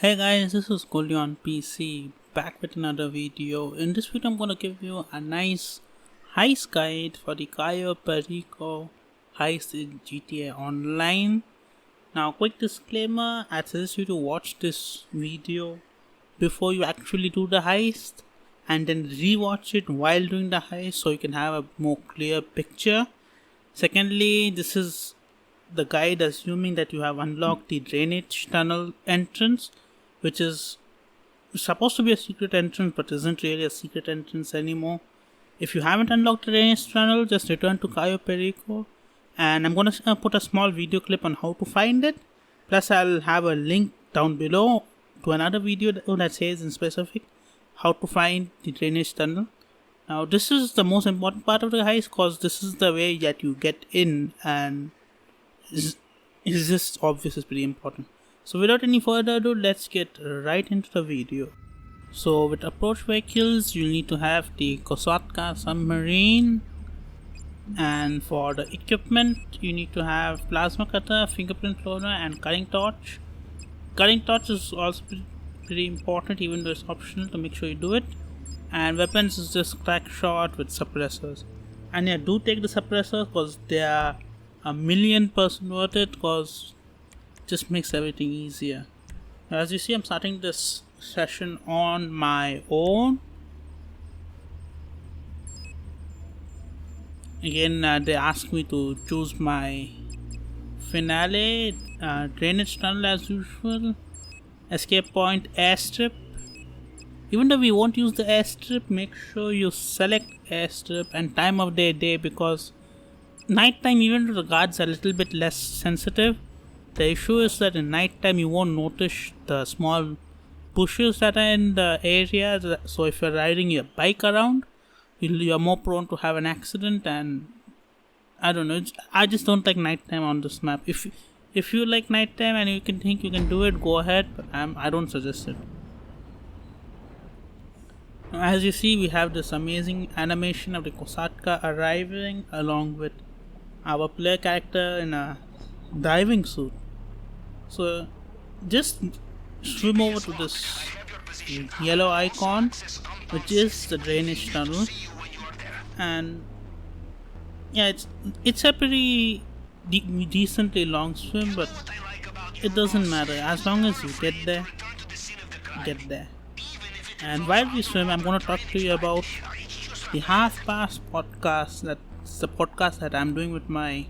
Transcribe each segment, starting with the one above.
Hey guys, this is Gully on PC back with another video. In this video, I'm gonna give you a nice heist guide for the Cayo Perico heist in GTA Online. Now, quick disclaimer: I suggest you to watch this video before you actually do the heist, and then rewatch it while doing the heist so you can have a more clear picture. Secondly, this is the guide assuming that you have unlocked the drainage tunnel entrance, which is supposed to be a secret entrance but isn't really a secret entrance anymore. If you haven't unlocked the drainage tunnel, just return to Cayo Perico, and I'm going to put a small video clip on how to find it. Plus, I'll have a link down below to another video that says in specific how to find the drainage tunnel. Now, this is the most important part of the heist because this is the way that you get in, and is just obvious, is pretty important. So without any further ado, let's get right into the video. So with approach vehicles, you need to have the Kosatka submarine, and for the equipment you need to have plasma cutter, fingerprint loader and cutting torch. Cutting torch is also pretty important, even though it's optional, to make sure you do it. And weapons is just crack shot with suppressors. And yeah, do take the suppressors because they are 1,000,000% worth it, because it just makes everything easier. As you see, I'm starting this session on my own. Again, they ask me to choose my finale, drainage tunnel as usual, escape point, airstrip. Even though we won't use the airstrip, make sure you select airstrip and time of day, because nighttime, even though the guards are a little bit less sensitive, the issue is that in nighttime you won't notice the small bushes that are in the area. So if you're riding your bike around, you're more prone to have an accident. And I don't know, I just don't like nighttime on this map. If you like nighttime and you can think you can do it, go ahead, but I don't suggest it. Now, as you see, we have this amazing animation of the Kosatka arriving along with our player character in a diving suit. So just swim over to this yellow icon, which is the drainage tunnel, and yeah, it's a pretty decently long swim, but it doesn't matter as long as you get there. And while we swim, I'm going to talk to you about the Half Past podcast. That's the podcast that I'm doing with my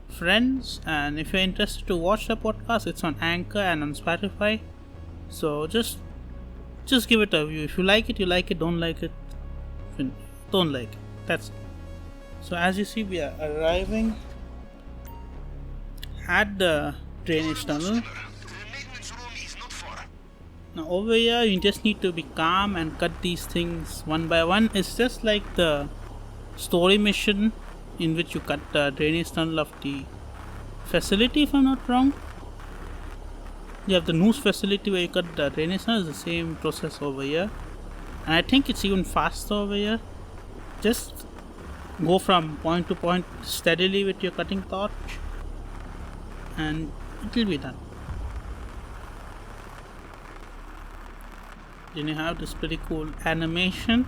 friends. And if you're interested to watch the podcast, it's on Anchor and on Spotify. So just give it a view. If you like it, you like it. Don't like it, don't like it. That's it. So as you see, we are arriving at the drainage tunnel. Now over here, you just need to be calm and cut these things one by one. It's just like the story mission in which you cut the drainage tunnel of the facility, if I'm not wrong. You have the news facility where you cut the drainage tunnel. It's the same process over here, and I think it's even faster over here. Just go from point to point steadily with your cutting torch and it will be done. Then you have this pretty cool animation,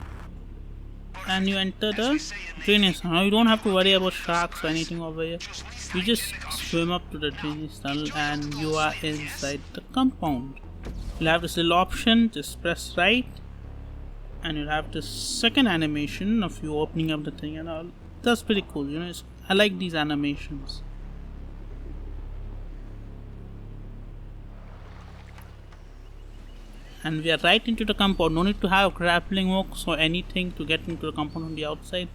and you enter the drainage tunnel. Now you don't have to worry about sharks or anything over here. You just swim up to the drainage tunnel and you are inside the compound. You'll have this little option, just press right, and you'll have this second animation of you opening up the thing and all. That's pretty cool, you know. I like these animations. And we are right into the compound. No need to have grappling hooks or anything to get into the compound on the outside.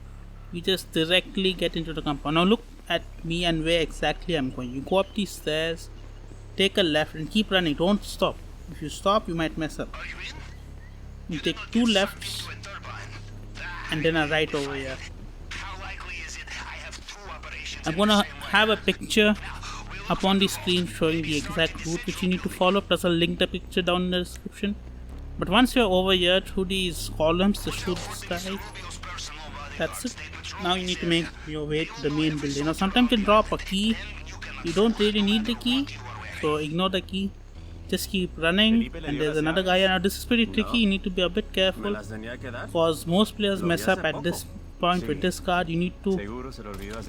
We just directly get into the compound. Now look at me and where exactly I'm going. You go up these stairs, take a left and keep running. Don't stop. If you stop, you might mess up. You take 2 lefts and then a right over here. I'm gonna have a picture up on the screen showing the exact route which you need to follow, plus I'll link the picture down in the description. But once you're over here through these columns, just shoot this guy. That's it. Now you need to make your way to the main building. Now sometimes you drop a key. You don't really need the key, so ignore the key. just keep running, and there's another guy. Now this is pretty tricky, you need to be a bit careful because most players mess up at this point with this card. You need to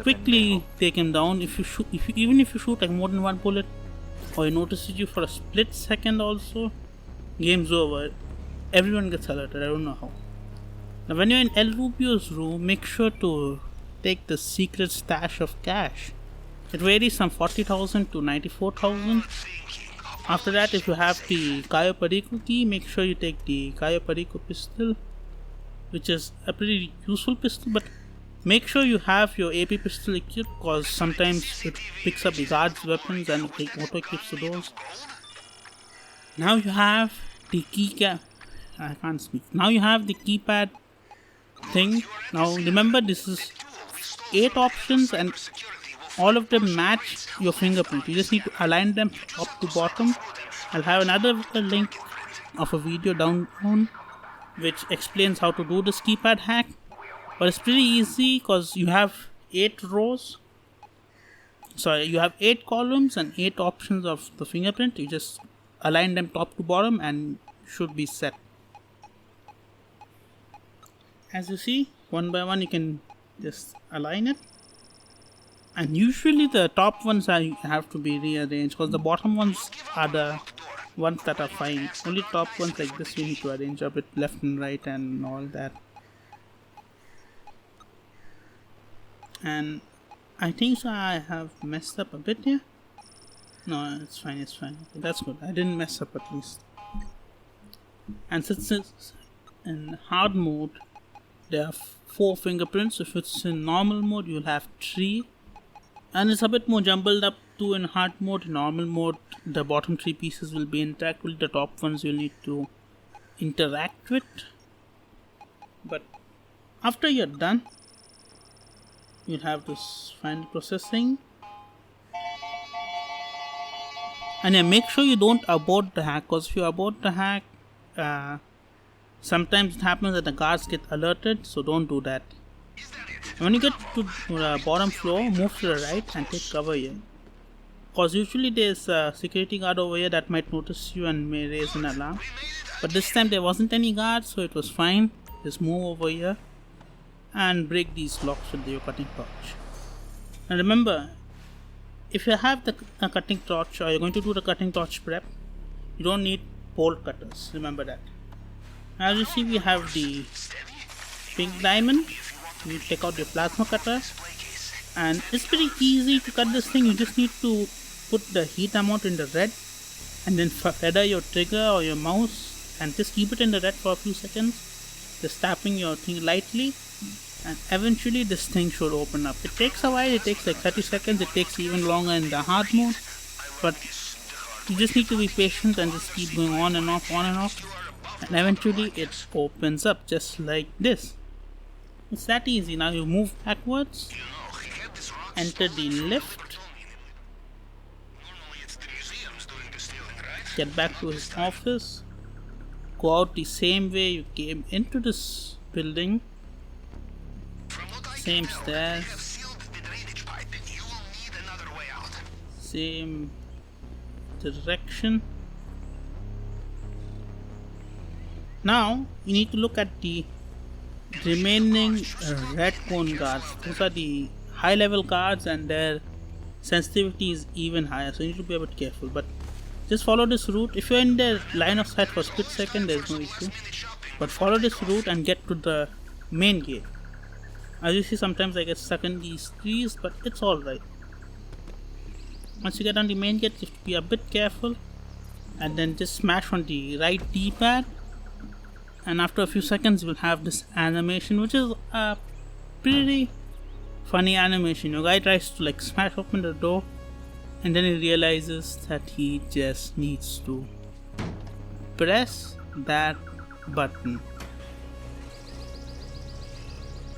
quickly take him down. If you shoot, even if you shoot like more than one bullet, or he notices you for a split second also, game's over. Everyone gets alerted, I don't know how. Now when you're in El Rubio's room, make sure to take the secret stash of cash. It varies from 40,000 to 94,000. After that, if you have the Cayo Perico key, make sure you take the Cayo Perico pistol, which is a pretty useful pistol, but make sure you have your AP pistol equipped because sometimes it picks up the guards' weapons and it auto equips to those. Now you have the I can't speak. Now you have the keypad thing. Now remember, this is 8 options and all of them match your fingerprint. You just need to align them top to bottom. I'll have another link of a video down which explains how to do this keypad hack. But it's pretty easy because you have 8 rows. Sorry, you have 8 columns and 8 options of the fingerprint. You just align them top to bottom and should be set. As you see, one by one you can just align it. And usually the top ones have to be rearranged because the bottom ones are the ones that are fine. Only top ones like this you need to arrange a bit left and right and all that. And I think so I have messed up a bit here. No, it's fine. Okay, that's good. I didn't mess up at least. And since it's in hard mode, there are 4 fingerprints. If it's in normal mode, you'll have 3. And it's a bit more jumbled up too in hard mode. In normal mode, the bottom 3 pieces will be intact, while the top ones you'll need to interact with. But after you're done, you'll have this final processing. And yeah, make sure you don't abort the hack, because if you abort the hack, sometimes it happens that the guards get alerted, so don't do that. When you get to the bottom floor, move to the right and take cover here. Because usually there's a security guard over here that might notice you and may raise an alarm. But this time there wasn't any guards, so it was fine. Just move over here and break these locks with your cutting torch. And remember, if you have the cutting torch or you're going to do the cutting torch prep, you don't need bolt cutters. Remember that. As you see, we have the pink diamond. You take out your plasma cutter, and it's pretty easy to cut this thing. You just need to put the heat amount in the red and then feather your trigger or your mouse and just keep it in the red for a few seconds, just tapping your thing lightly, and eventually this thing should open up. It takes a while, it takes like 30 seconds, it takes even longer in the hard mode, but you just need to be patient and just keep going on and off, and eventually it opens up just like this. It's that easy. Now you move backwards, enter the lift, get back to his office, go out the same way you came into this building, same stairs, same direction. Now you need to look at the remaining red cone guards. Those are the high level guards and their sensitivity is even higher, so you need to be a bit careful. But just follow this route. If you're in their line of sight for a split second, there's no issue, but follow this route and get to the main gate. As you see, sometimes I get stuck in these trees, but it's alright. Once you get on the main gate, you have to be a bit careful and then just smash on the right D-pad. And after a few seconds, we'll have this animation, which is a pretty funny animation. Your guy tries to like smash open the door, and then he realizes that he just needs to press that button.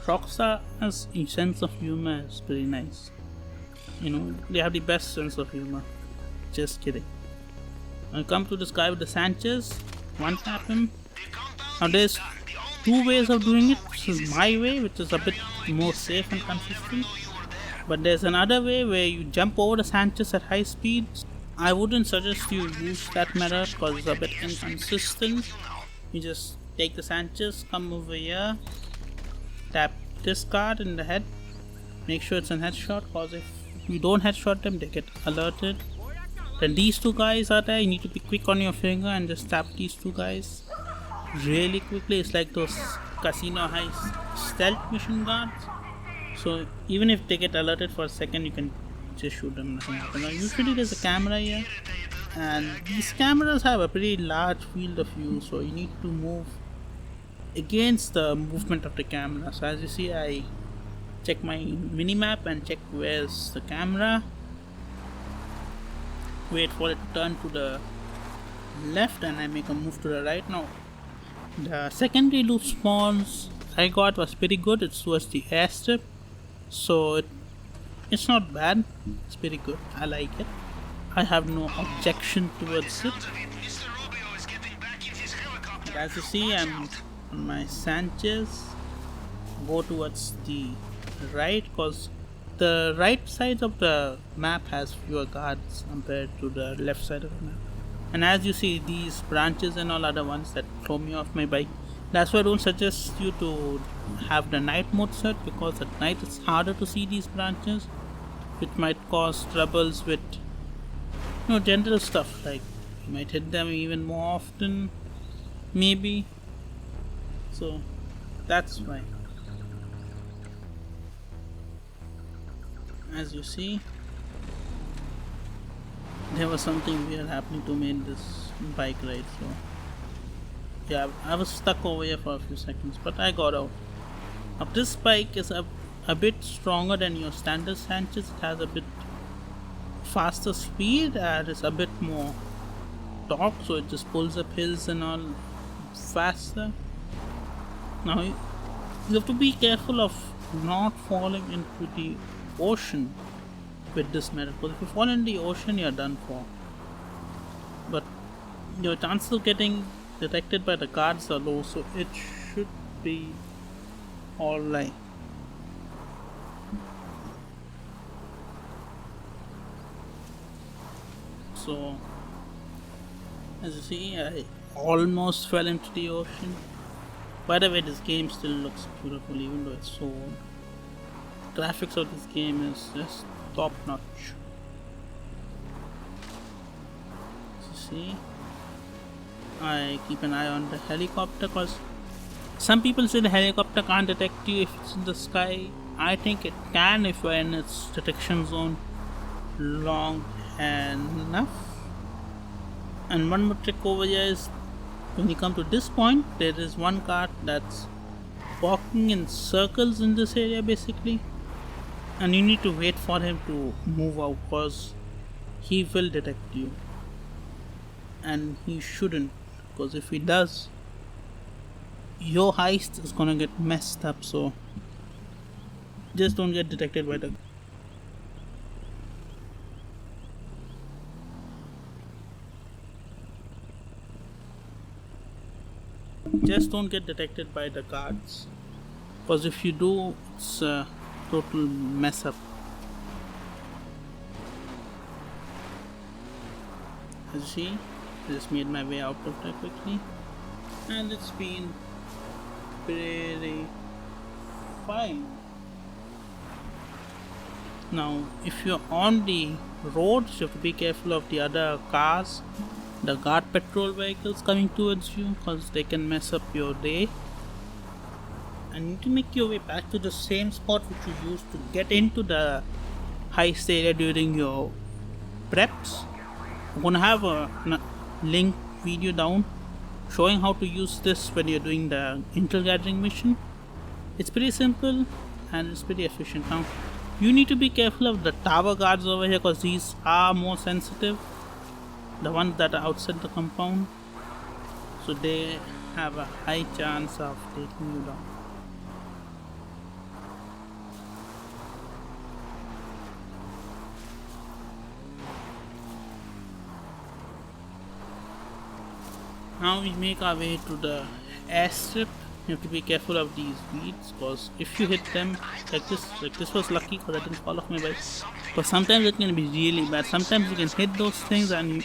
Rockstar's sense of humor is pretty nice. You know, they have the best sense of humor. Just kidding. When you come to this guy with the Sanchez, one tap him. Now there's 2 ways of doing it. This is my way, which is a bit more safe and consistent. But there's another way where you jump over the Sanchez at high speed I wouldn't suggest you use that method because it's a bit inconsistent. You just take the Sanchez, come over here, tap this card in the head, make sure it's a headshot because if you don't headshot them, they get alerted. Then these two guys are there, you need to be quick on your finger and just tap these two guys really quickly. It's like those casino heist stealth mission guards. So even if they get alerted for a second, you can just shoot them. Nothing happens. Now usually there's a camera here, and these cameras have a pretty large field of view, so you need to move against the movement of the camera. So as you see, I check my minimap and check where's the camera, wait for it to turn to the left, and I make a move to the right. Now the secondary loot spawns I got was pretty good. It's towards the airstrip, so it's not bad. It's pretty good. I like it. I have no objection towards it. But as you see, I'm on my Sanchez. Go towards the right because the right side of the map has fewer guards compared to the left side of the map. And as you see, these branches and all other ones that throw me off my bike. That's why I don't suggest you to have the night mode set, because at night it's harder to see these branches, which might cause troubles with general stuff, like you might hit them even more often, maybe. So that's why. As you see, there was something weird happening to me in this bike ride, so yeah, I was stuck over here for a few seconds, but I got out. Now this bike is a bit stronger than your standard Sanchez. It has a bit faster speed and it's a bit more torque, so it just pulls up hills and all faster. Now you have to be careful of not falling into the ocean with this method, because if you fall in the ocean, you're done for. But your chances of getting detected by the guards are low, so it should be alright. So as you see, I almost fell into the ocean. By the way, this game still looks beautiful even though it's so old. The graphics of this game is just top notch. As you see, I keep an eye on the helicopter because some people say the helicopter can't detect you if it's in the sky. I think it can if you're in its detection zone long enough. And one more trick over here is when you come to this point, there is one car that's walking in circles in this area basically, and you need to wait for him to move out because he will detect you, and he shouldn't, because if he does, your heist is gonna get messed up. So just don't get detected by the guards, because if you do, it's a total mess up. As you see, I just made my way out of there quickly, and it's been pretty fine. Now if you're on the roads, you have to be careful of the other cars, the guard patrol vehicles coming towards you, because they can mess up your day. And you need to make your way back to the same spot which you used to get into the heist area during your preps. I'm gonna have a link video down showing how to use this when you're doing the intel gathering mission. It's pretty simple and it's pretty efficient. Now you need to be careful of the tower guards over here, because these are more sensitive, the ones that are outside the compound, so they have a high chance of taking you down. Now we make our way to the airstrip. You have to be careful of these weeds, because if you hit them like this was lucky because I didn't fall off my bike. But sometimes it can be really bad. Sometimes you can hit those things and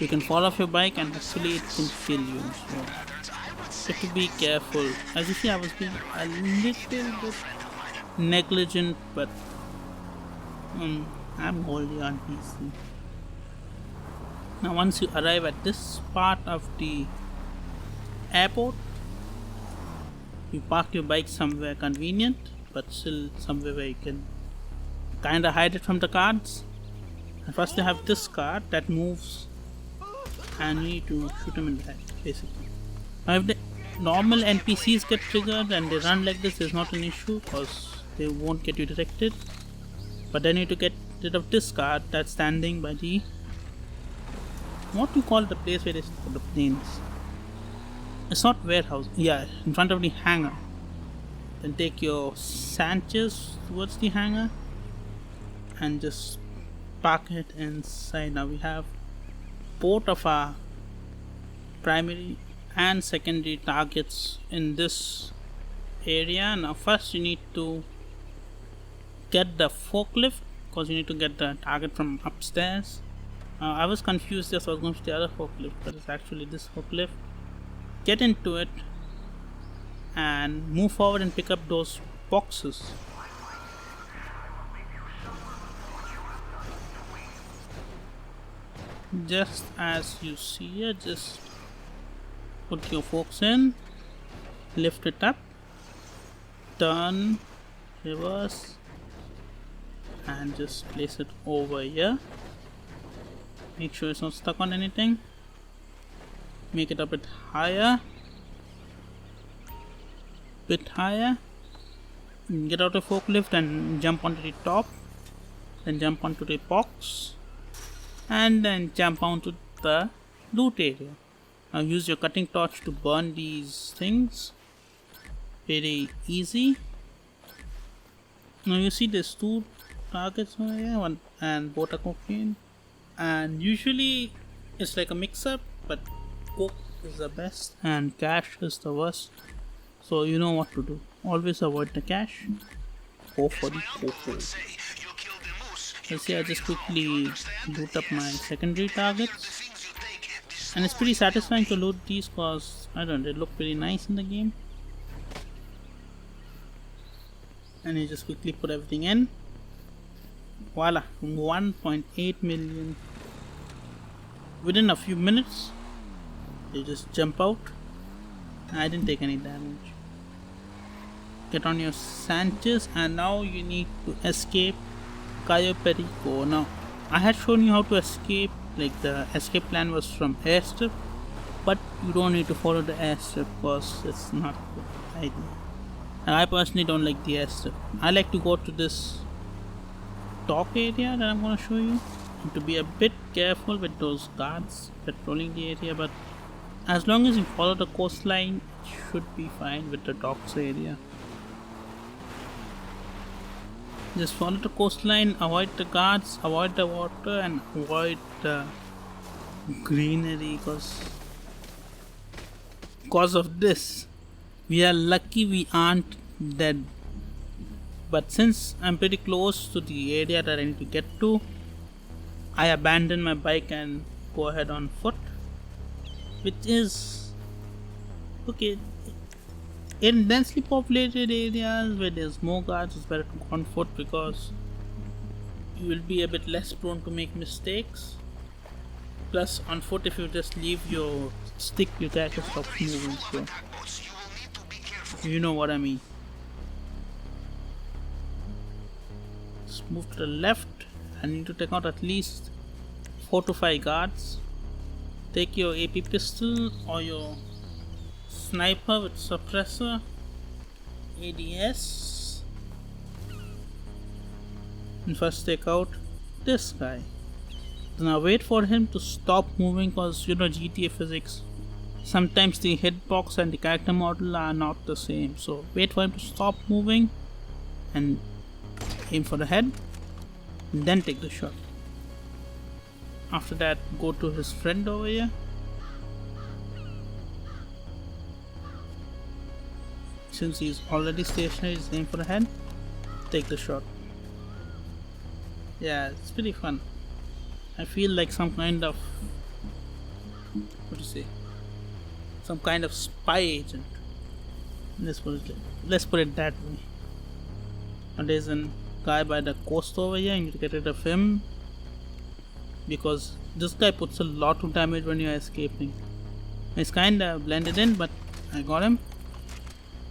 you can fall off your bike and actually it can kill you. So you have to be careful. As you see, I was being a little bit negligent, but I'm wholly on PC. Now once you arrive at this part of the airport, you park your bike somewhere convenient, but still somewhere where you can kinda hide it from the guards. And first they have this card that moves and you need to shoot them in the head, basically. Now if the normal NPCs get triggered and they run like this, there's not an issue because they won't get you detected. But then you need to get rid of this card that's standing by the, what do you call the place where they store the planes? It's not warehouse, yeah, in front of the hangar. Then take your Sanchez towards the hangar and just park it inside. Now we have both of our primary and secondary targets in this area. Now first you need to get the forklift because you need to get the target from upstairs. I was confused just I was going to the other forklift, but it's actually this forklift. Get into it and move forward and pick up those boxes. Just as you see here, just put your forks in, lift it up, turn, reverse, and just place it over here. Make sure it's not stuck on anything. Make it a bit higher, get out of forklift and jump onto the top, then jump onto the box, and then jump onto the loot area. Now use your cutting torch to burn these things. Very easy. Now you see there's two targets over here, one and both are cocaine, and usually it's like a mix-up, but coke is the best and cash is the worst, so you know what to do. Always avoid the cash, go for the coke. You see, I just quickly loot up my secondary targets, and it's pretty satisfying to loot these because I don't know, they look pretty nice in the game. And you just quickly put everything in. Voila, 1.8 million within a few minutes. You just jump out. I didn't take any damage. Get on your Sanchez and now you need to escape Cayo Perico. Now I had shown you how to escape, like the escape plan was from airstrip, but you don't need to follow the airstrip because it's not a good idea. And I personally don't like the airstrip. I like to go to this dock area that I'm gonna show you, and to be a bit careful with those guards patrolling the area, but as long as you follow the coastline, it should be fine with the docks area. Just follow the coastline, avoid the guards, avoid the water, and avoid the greenery because of this. We are lucky we aren't dead. But since I'm pretty close to the area that I need to get to, I abandon my bike and go ahead on foot, which is okay. In densely populated areas where there's more guards, it's better to go on foot because you will be a bit less prone to make mistakes. Plus, on foot, if you just leave your stick, your character stops moving. So, you know what I mean. Just move to the left. I need to take out at least 4 to 5 guards. Take your AP pistol or your sniper with suppressor, ADS, and first take out this guy. Now wait for him to stop moving because you know GTA physics, sometimes the hitbox and the character model are not the same, so wait for him to stop moving and aim for the head and then take the shot. After that, go to his friend over here since he's already stationary, just aim for the head, take the shot. Yeah, it's pretty fun. I feel like some kind of, what to say, some kind of spy agent. Let's put it that way. And there's a guy by the coast over here. You need to get rid of him because this guy puts a lot of damage when you're escaping. He's kinda blended in, but I got him.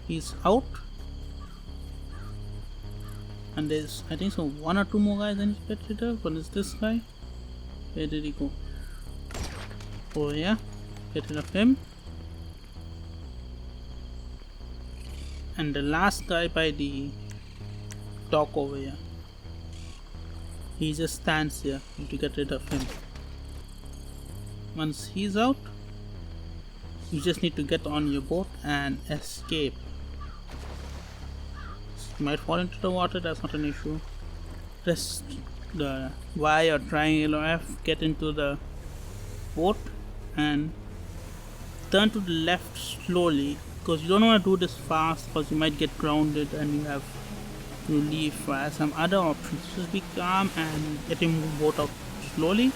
He's out. And there's, I think so, one or two more guys I need to get rid of. One is this guy. Where did he go? Oh yeah, get rid of him. And the last guy by the dock over here. He just stands here. You need to get rid of him. Once he's out, you just need to get on your boat and escape. You might fall into the water, that's not an issue. Press the Y or triangle or F, get into the boat and turn to the left slowly, because you don't want to do this fast because you might get grounded and you have to leave for some other options. Just be calm and get your boat out slowly.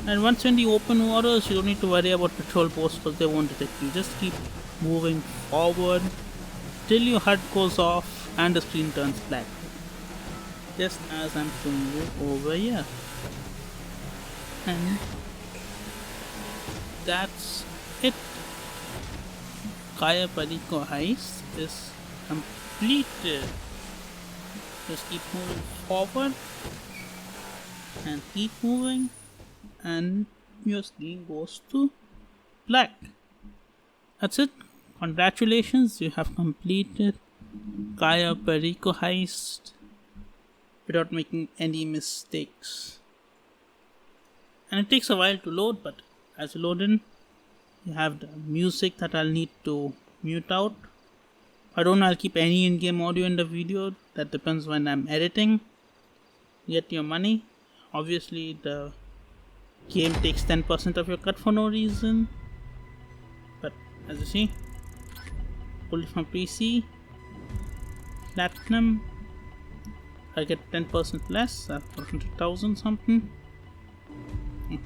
And once you're in the open waters, you don't need to worry about patrol posts because they won't detect you. Just keep moving forward till your HUD goes off and the screen turns black, just as I'm showing you over here. And that's it. Cayo Perico heist is completed. Just keep moving forward and keep moving and your screen goes to black. That's it. Congratulations, you have completed Cayo Perico heist without making any mistakes. And it takes a while to load, but as you load in, you have the music that I'll need to mute out. I don't know, I'll keep any in-game audio in the video. That depends when I'm editing. Get your money. Obviously the game takes 10% of your cut for no reason. But as you see, pull it from PC, platinum, I get 10% less, 100,000 something,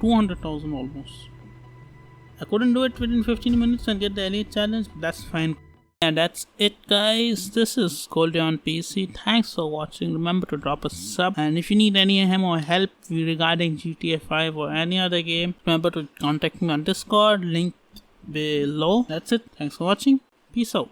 200,000 almost. I couldn't do it within 15 minutes and get the elite challenge, but that's fine. And that's it guys, this is Goldie on PC. Thanks for watching. Remember to drop a sub, and if you need any more help regarding GTA 5 or any other game, remember to contact me on Discord, link below. That's it, thanks for watching, peace out.